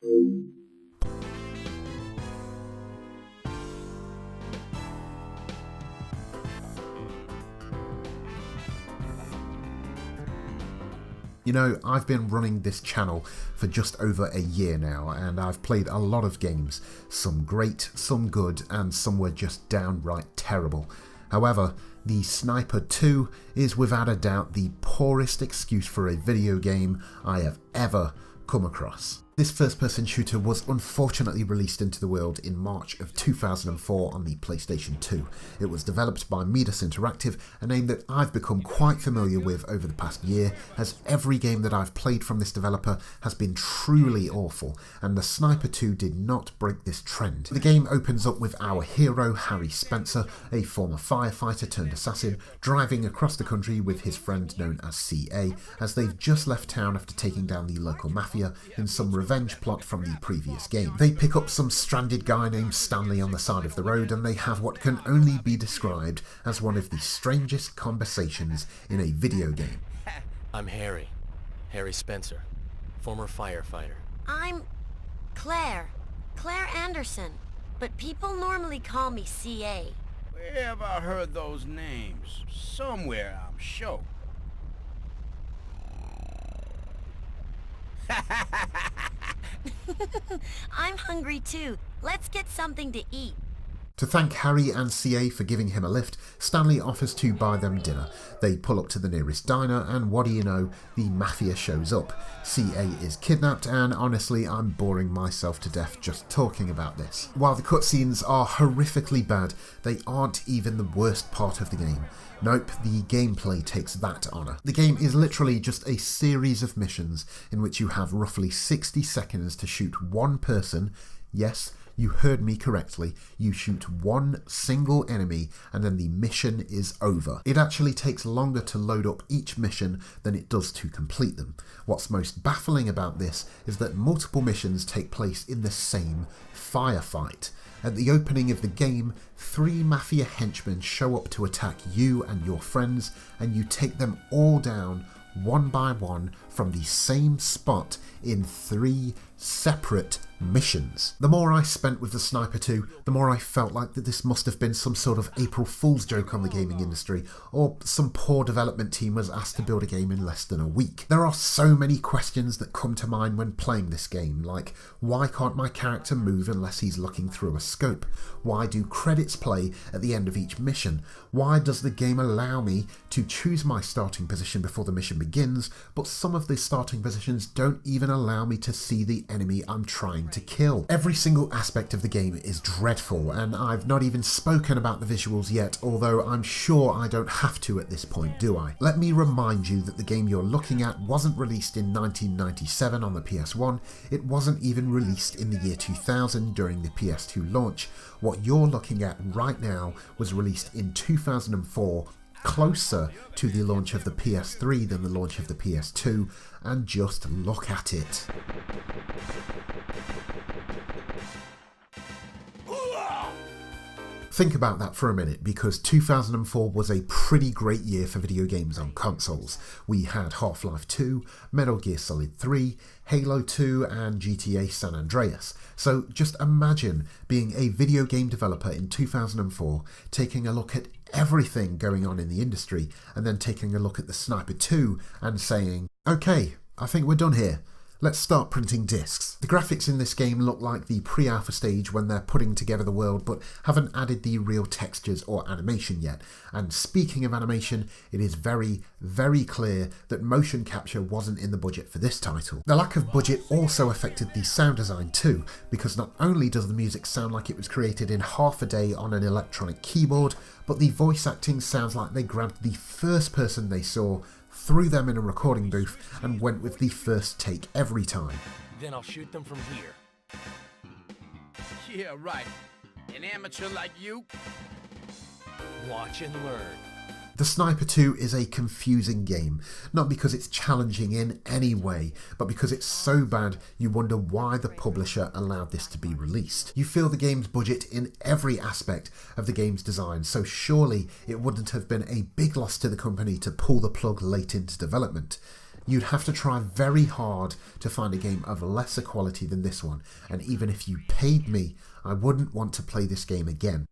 You know, I've been running this channel for just over a year now, and I've played a lot of games, some great, some good, and some were just downright terrible. However, the Sniper 2 is without a doubt the poorest excuse for a video game I have ever come across. This first-person shooter was unfortunately released into the world in March of 2004 on the PlayStation 2. It was developed by Midas Interactive, a name that I've become quite familiar with over the past year, as every game that I've played from this developer has been truly awful, and the Sniper 2 did not break this trend. The game opens up with our hero Harry Spencer, a former firefighter turned assassin, driving across the country with his friend known as CA, as they've just left town after taking down the local mafia in some revenge plot from the previous game. They pick up some stranded guy named Stanley on the side of the road, and they have what can only be described as one of the strangest conversations in a video game. I'm Harry Spencer, former firefighter. I'm Claire Anderson, but people normally call me CA. Where have I heard those names? Somewhere, I'm sure. I'm hungry too. Let's get something to eat. To thank Harry and CA for giving him a lift, Stanley offers to buy them dinner. They pull up to the nearest diner, and what do you know, the mafia shows up. CA is kidnapped, and honestly, I'm boring myself to death just talking about this. While the cutscenes are horrifically bad, they aren't even the worst part of the game. Nope, the gameplay takes that honour. The game is literally just a series of missions in which you have roughly 60 seconds to shoot one person. Yes, you heard me correctly. You shoot one single enemy and then the mission is over. It actually takes longer to load up each mission than it does to complete them. What's most baffling about this is that multiple missions take place in the same firefight. At the opening of the game, 3 mafia henchmen show up to attack you and your friends, and you take them all down one by one from the same spot in 3 separate missions. The more I spent with the Sniper 2, the more I felt like that this must have been some sort of April Fool's joke on the gaming industry, or some poor development team was asked to build a game in less than a week. There are so many questions that come to mind when playing this game, like why can't my character move unless he's looking through a scope? Why do credits play at the end of each mission? Why does the game allow me to choose my starting position before the mission begins, but some of the starting positions don't even allow me to see the enemy I'm trying to kill? Every single aspect of the game is dreadful, and I've not even spoken about the visuals yet, although I'm sure I don't have to at this point, do I? Let me remind you that the game you're looking at wasn't released in 1997 on the PS1, it wasn't even released in the year 2000 during the PS2 launch. What you're looking at right now was released in 2004, closer to the launch of the PS3 than the launch of the PS2, and just look at it. Think about that for a minute, because 2004 was a pretty great year for video games on consoles. We had Half-Life 2, Metal Gear Solid 3, Halo 2 and GTA San Andreas. So just imagine being a video game developer in 2004, taking a look at everything going on in the industry, and then taking a look at the Sniper 2 and saying, okay, I think we're done here. Let's start printing discs. The graphics in this game look like the pre-alpha stage when they're putting together the world, but haven't added the real textures or animation yet. And speaking of animation, it is very, very clear that motion capture wasn't in the budget for this title. The lack of budget also affected the sound design too, because not only does the music sound like it was created in half a day on an electronic keyboard, but the voice acting sounds like they grabbed the first person they saw, threw them in a recording booth, and went with the first take every time. Then I'll shoot them from here. Yeah, right. An amateur like you? Watch and learn. The Sniper 2 is a confusing game, not because it's challenging in any way, but because it's so bad you wonder why the publisher allowed this to be released. You feel the game's budget in every aspect of the game's design, so surely it wouldn't have been a big loss to the company to pull the plug late into development. You'd have to try very hard to find a game of lesser quality than this one, and even if you paid me, I wouldn't want to play this game again.